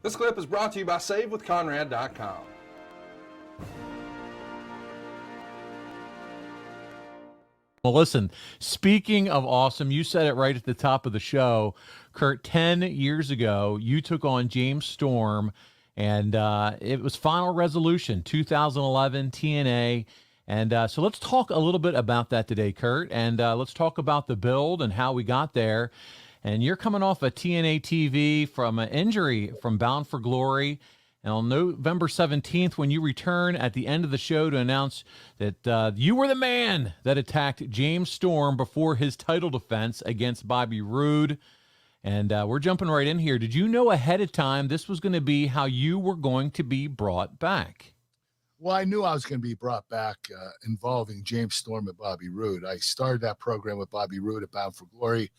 This clip is brought to you by SaveWithConrad.com. Well, listen, speaking of awesome, you said it right at the top of the show, Kurt. 10 years ago, you took on James Storm, and it was Final Resolution 2011 TNA. And so let's talk a little bit about that today, Kurt. And let's talk about the build and how we got there. And you're coming off a TNA TV from an injury from Bound for Glory. And on November 17th, when you return at the end of the show to announce that you were the man that attacked James Storm before his title defense against Bobby Roode. And we're jumping right in here. Did you know ahead of time this was going to be how you were going to be brought back? Well, I knew I was going to be brought back involving James Storm and Bobby Roode. I started that program with Bobby Roode at Bound for Glory.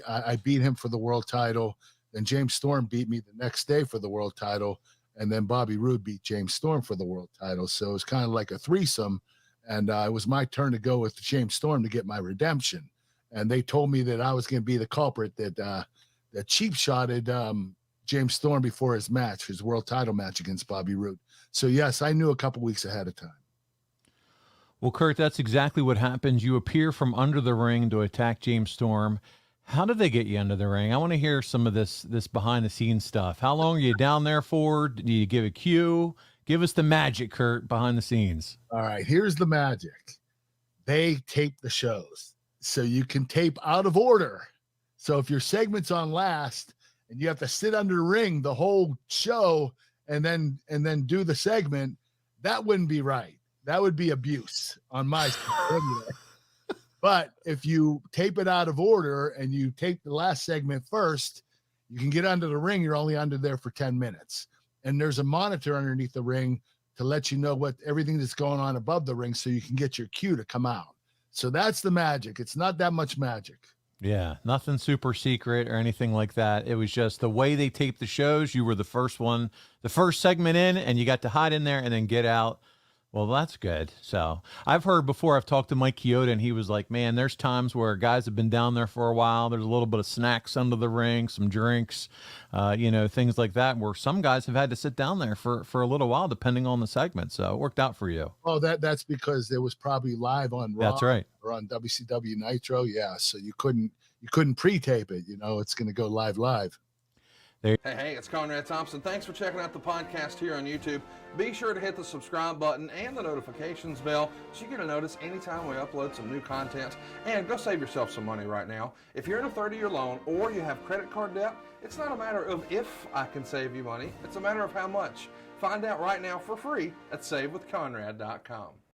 I beat him for the world title. Then James Storm beat me the next day for the world title. And then Bobby Roode beat James Storm for the world title. So it was kind of like a threesome. And it was my turn to go with James Storm to get my redemption. And they told me that I was going to be the culprit that cheap shotted James Storm before his match, his world title match against Bobby Roode. So, yes, I knew a couple weeks ahead of time. Well, Kurt, that's exactly what happened. You appear from under the ring to attack James Storm. How did they get you under the ring? I want to hear some of this behind-the-scenes stuff. How long are you down there for? Do you give a cue? Give us the magic, Kurt, behind the scenes. All right, here's the magic. They tape the shows, so you can tape out of order. So if your segment's on last and you have to sit under the ring the whole show and then do the segment, that wouldn't be right. That would be abuse on my side. But if you tape it out of order and you tape the last segment first, you can get under the ring. You're only under there for 10 minutes. And there's a monitor underneath the ring to let you know what everything that's going on above the ring so you can get your cue to come out. So that's the magic. It's not that much magic. Yeah, nothing super secret or anything like that. It was just the way they taped the shows. You were the first one, the first segment in, and you got to hide in there and then get out. Well, that's good. So I've heard before, I've talked to Mike Chioda, and he was like, man, there's times where guys have been down there for a while. There's a little bit of snacks under the ring, some drinks, things like that, where some guys have had to sit down there for a little while, depending on the segment. So it worked out for you. Oh, that's because it was probably live on Raw. That's right. Or on WCW Nitro. Yeah. So you couldn't pre-tape it. It's going to go live. Hey, it's Conrad Thompson. Thanks for checking out the podcast here on YouTube. Be sure to hit the subscribe button and the notifications bell so you get a notice anytime we upload some new content. And go save yourself some money right now. If you're in a 30-year loan or you have credit card debt, it's not a matter of if I can save you money. It's a matter of how much. Find out right now for free at SaveWithConrad.com.